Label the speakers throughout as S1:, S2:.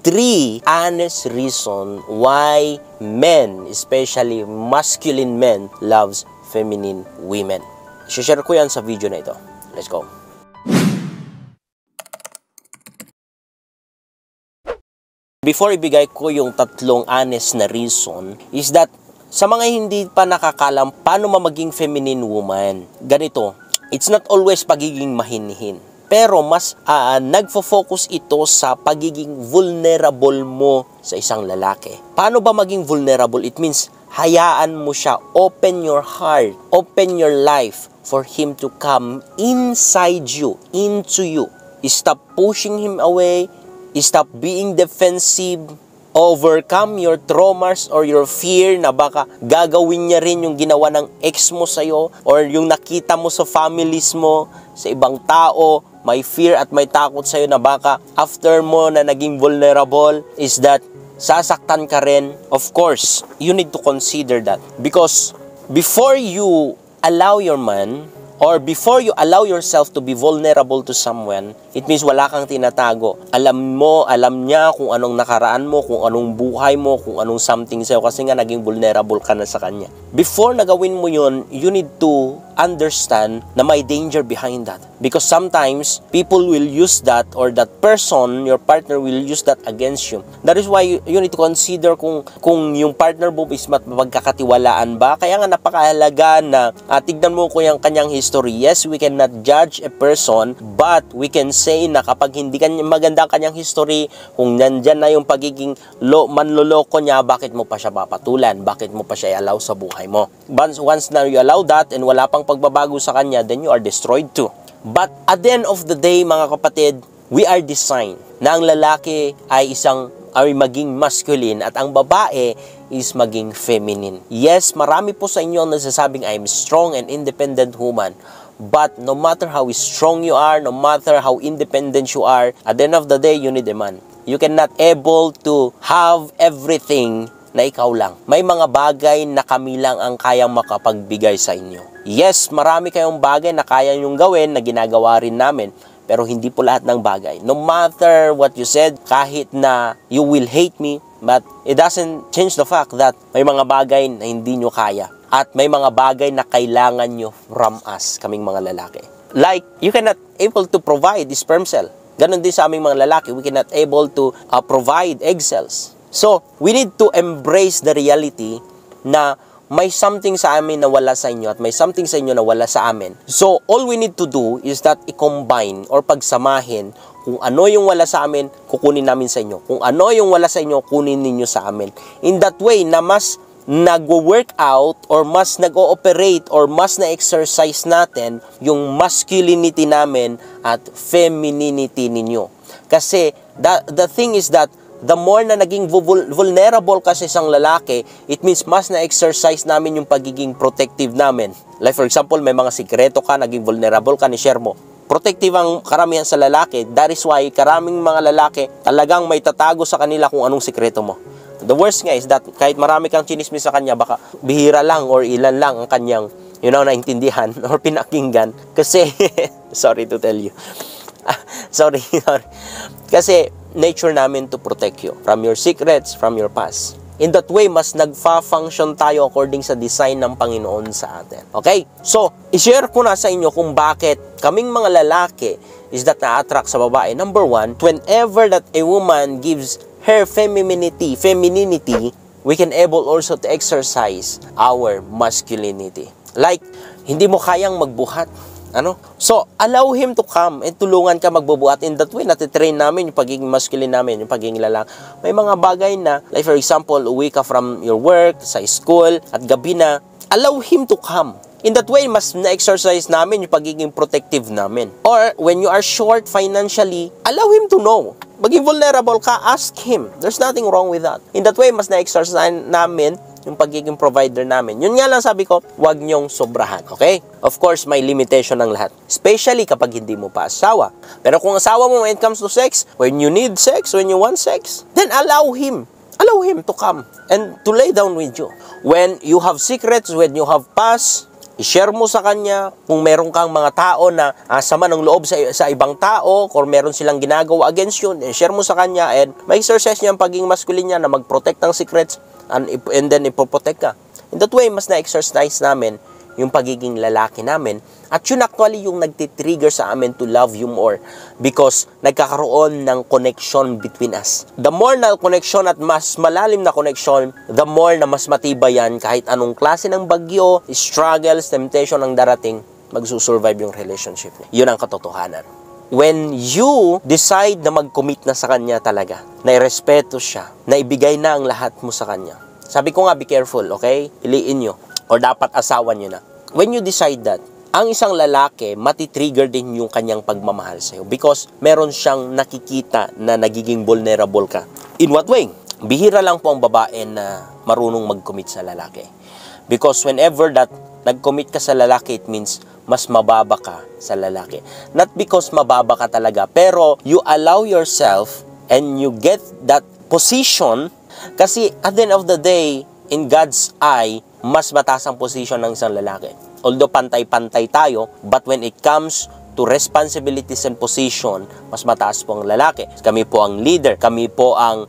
S1: 3 honest reason why men, especially masculine men, loves feminine women. I-share ko yan sa video na ito. Let's go. Before ibigay ko yung 3 honest na reason, is that sa mga hindi pa nakakalam paano maging feminine woman, ganito, it's not always pagiging mahinhin. Pero mas nagfo-focus ito sa pagiging vulnerable mo sa isang lalaki. Paano ba maging vulnerable? It means hayaan mo siya, open your heart, open your life for him to come inside you, into you. Stop pushing him away, stop being defensive, overcome your traumas or your fear na baka gagawin niya rin yung ginawa ng ex mo sa'yo or yung nakita mo sa families mo, sa ibang tao. May fear at may takot sa'yo na baka after mo na naging vulnerable is that sasaktan ka rin. Of course, you need to consider that. Because before you allow your man or before you allow yourself to be vulnerable to someone, it means wala kang tinatago. Alam niya kung anong nakaraan mo, kung anong buhay mo, kung anong something sa'yo kasi nga naging vulnerable ka na sa kanya. Before na gawin mo yun, you need to understand na may danger behind that. Because sometimes, people will use that or that person, your partner will use that against you. That is why you need to consider kung yung partner mo is mapagkakatiwalaan ba. Kaya nga napakahalaga na tignan mo kung yung kanyang history. Yes, we cannot judge a person, but we can say na kapag hindi maganda ang kanyang history, kung nandyan na yung pagiging manloloko niya, bakit mo pa siya papatulan? Bakit mo pa siya i-allow sa buhay mo? Once na you allow that and wala pang pagbabago sa kanya, then you are destroyed too. But at the end of the day, mga kapatid, we are designed na ang lalaki ay maging masculine at ang babae is maging feminine. Yes, marami po sa inyo ang nasasabing I'm strong and independent woman. But no matter how strong you are, no matter how independent you are, at the end of the day, you need a man. You cannot able to have everything na ikaw lang. May mga bagay na kami lang ang kayang makapagbigay sa inyo. Yes, marami kayong bagay na kaya nyong gawin na ginagawa rin namin. Pero hindi po lahat ng bagay. No matter what you said, kahit na you will hate me, but it doesn't change the fact that may mga bagay na hindi nyo kaya. At may mga bagay na kailangan nyo from us, kaming mga lalaki. Like, you cannot able to provide the sperm cell. Ganon din sa aming mga lalaki, we cannot able to provide egg cells. So, we need to embrace the reality na may something sa amin na wala sa inyo at may something sa inyo na wala sa amin. So, all we need to do is that i-combine or pagsamahin kung ano yung wala sa amin, kukunin namin sa inyo. Kung ano yung wala sa inyo, kunin ninyo sa amin. In that way, na mas nag-work out or mas nag-ooperate or mas na-exercise natin yung masculinity namin at femininity ninyo. Kasi, the thing is that the more na naging vulnerable ka sa isang lalaki, it means mas na-exercise namin yung pagiging protective namin. Like for example, may mga sikreto ka, naging vulnerable ka, ni-share mo. Protective ang karamihan sa lalaki. That is why karaming mga lalaki talagang may tatago sa kanila kung anong sikreto mo. The worst nga is that kahit marami kang chinismis sa kanya, baka bihira lang or ilan lang ang kanyang, naintindihan or pinakinggan. Kasi, sorry to tell you. Sorry. Kasi, nature namin to protect you from your secrets, from your past. In that way, mas nagfa-function tayo according sa design ng Panginoon sa atin. Okay? So, i-share ko na sa inyo kung bakit kaming mga lalaki is that na-attract sa babae. Number 1, whenever that a woman gives her femininity, we can able also to exercise our masculinity. Like, hindi mo kayang magbuhat. So, allow him to come and tulungan ka magbubuhat. In that way, natitrain namin yung pagiging masculine namin, yung pagiging lalaki. May mga bagay na, like for example, uwi ka from your work, sa school, at gabi na, allow him to come. In that way, mas na-exercise namin yung pagiging protective namin. Or, when you are short financially, allow him to know. Maging vulnerable ka, ask him. There's nothing wrong with that. In that way, mas na-exercise namin yung pagiging provider namin. Yun nga lang sabi ko, huwag nyong sobrahan, okay? Of course, may limitation ng lahat. Especially kapag hindi mo pa asawa. Pero kung asawa mo when it comes to sex, when you need sex, when you want sex, then allow him to come and to lay down with you. When you have secrets, when you have past, I-share mo sa kanya kung meron kang mga tao na sama ng loob sa ibang tao or meron silang ginagawa against you, i-share mo sa kanya and ma-exercise niya ang pagiging masculine niya na mag-protect ng secrets and then ipoprotect ka. In that way, mas na-exercise namin yung pagiging lalaki namin. At yun actually yung nagtitrigger sa amin to love you more because nagkakaroon ng connection between us. The more na connection at mas malalim na connection, the more na mas matibay yan kahit anong klase ng bagyo, struggles, temptation ang darating, magsusurvive yung relationship niya. Yun ang katotohanan. When you decide na mag-commit na sa kanya talaga, na irespeto siya, na ibigay na ang lahat mo sa kanya. Sabi ko nga, be careful, okay? Piliin nyo. Or dapat asawan nyo na. When you decide that, ang isang lalaki, matitrigger din yung kanyang pagmamahal sa'yo because meron siyang nakikita na nagiging vulnerable ka. In what way? Bihira lang po ang babae na marunong mag-commit sa lalaki. Because whenever that nag-commit ka sa lalaki, it means mas mababa ka sa lalaki. Not because mababa ka talaga, pero you allow yourself and you get that position kasi at the end of the day, in God's eye, mas mataas ang position ng isang lalaki. Although pantay-pantay tayo, but when it comes to responsibilities and position, mas mataas po ang lalaki. Kami po ang leader, kami po ang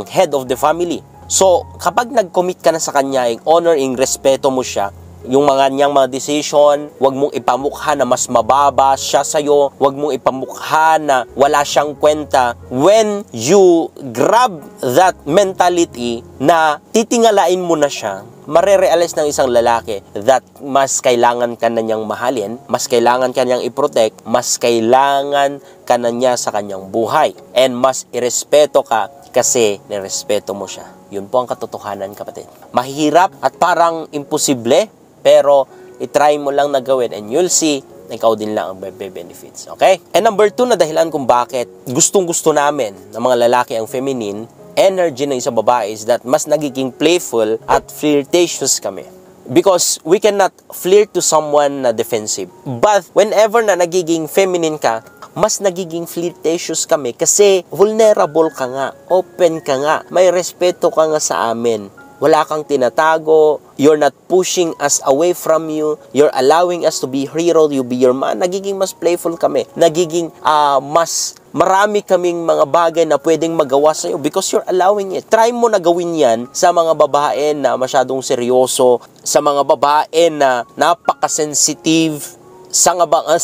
S1: head of the family. So, kapag nag-commit ka na sa kanya, yung honor, yung respeto mo siya, yung niyang mga decision, wag mong ipamukha na mas mababa siya sa'yo, wag mong ipamukha na wala siyang kwenta. When you grab that mentality na titingalain mo na siya, marerealize ng isang lalaki that mas kailangan ka na niyang mahalin, mas kailangan ka niyang i-protect, mas kailangan ka na niya sa kanyang buhay, and mas irespeto ka kasi nirespeto mo siya. Yun po ang katotohanan, kapatid. Mahirap at parang imposible, pero itry mo lang na gawin and you'll see na ikaw din lang ang benefits. Okay? And number 2 na dahilan kung bakit gustong-gusto namin ng mga lalaki ang feminine energy ng isang babae is that mas nagiging playful at flirtatious kami. Because we cannot flirt to someone na defensive. But whenever na nagiging feminine ka, mas nagiging flirtatious kami kasi vulnerable ka nga, open ka nga, may respeto ka nga sa amin. Wala kang tinatago, you're not pushing us away from you, you're allowing us to be hero, you be your man. Nagiging mas playful kami. Nagiging mas marami kaming mga bagay na pwedeng magawa sa'yo because you're allowing it. Try mo na gawin yan sa mga babae na masyadong seryoso, sa mga babae na napaka-sensitive, sa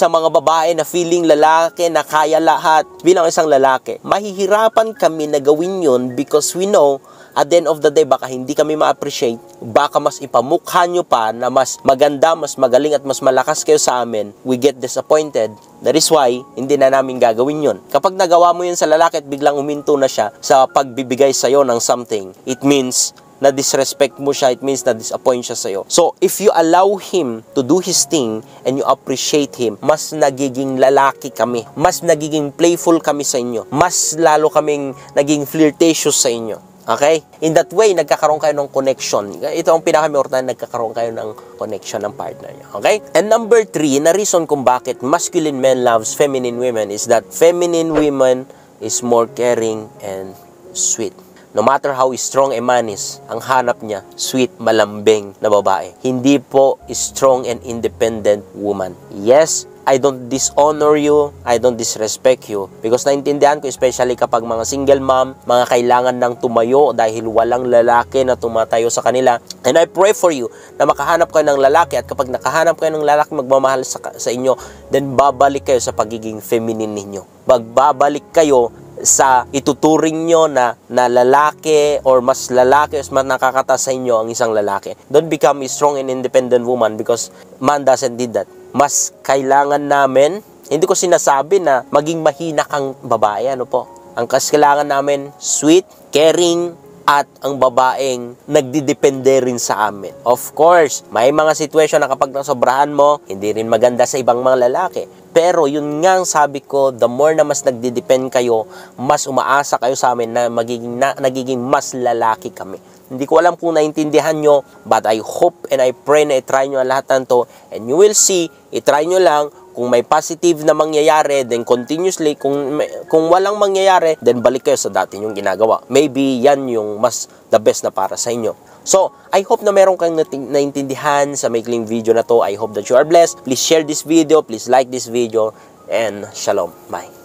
S1: mga babae na feeling lalaki na kaya lahat. Bilang isang lalaki, mahihirapan kami na gawin yun because we know at the end of the day, baka hindi kami ma-appreciate, baka mas ipamukha nyo pa na mas maganda, mas magaling at mas malakas kayo sa amin, we get disappointed. That is why, hindi na namin gagawin yun. Kapag nagawa mo yun sa lalaki at biglang uminto na siya sa pagbibigay sa'yo ng something, it means na disrespect mo siya, it means na disappoint siya sa'yo. So, if you allow him to do his thing and you appreciate him, mas nagiging lalaki kami, mas nagiging playful kami sa inyo, mas lalo kaming naging flirtatious sa inyo. Okay? In that way, nagkakaroon kayo ng connection. Ito ang pinaka-important, nagkakaroon kayo ng connection ng partner niya. Okay? And number 3, na reason kung bakit masculine men loves feminine women is that feminine women is more caring and sweet. No matter how strong a man is, ang hanap niya, sweet, malambing na babae. Hindi po strong and independent woman. Yes, I don't dishonor you, I don't disrespect you. Because naintindihan ko, especially kapag mga single mom, mga kailangan ng tumayo dahil walang lalaki na tumatayo sa kanila. And I pray for you na makahanap kayo ng lalaki at kapag nakahanap kayo ng lalaki magmamahal sa inyo, then babalik kayo sa pagiging feminine ninyo. Magbabalik kayo sa ituturing nyo na lalaki or mas lalaki mas nakakata sa inyo ang isang lalaki. Don't become a strong and independent woman because man doesn't need that. Mas kailangan namin, hindi ko sinasabi na maging mahina kang babae, ano po. Ang kailangan namin, sweet, caring, at ang babaeng nagdidepende rin sa amin. Of course, may mga situation na kapag nasobrahan mo, hindi rin maganda sa ibang mga lalaki. Pero yun nga ang sabi ko, the more na mas nagdidepend kayo, mas umaasa kayo sa amin na nagiging mas lalaki kami. Hindi ko alam kung naintindihan nyo, but I hope and I pray na itry nyo ang lahat ng to, and you will see, itry nyo lang Kung may positive na mangyayari, then continuously. Kung walang mangyayari, then balik kayo sa dati yung ginagawa. Maybe yan yung mas the best na para sa inyo. So, I hope na meron kang naintindihan sa maikling video na to. I hope that you are blessed. Please share this video. Please like this video. And shalom. Bye.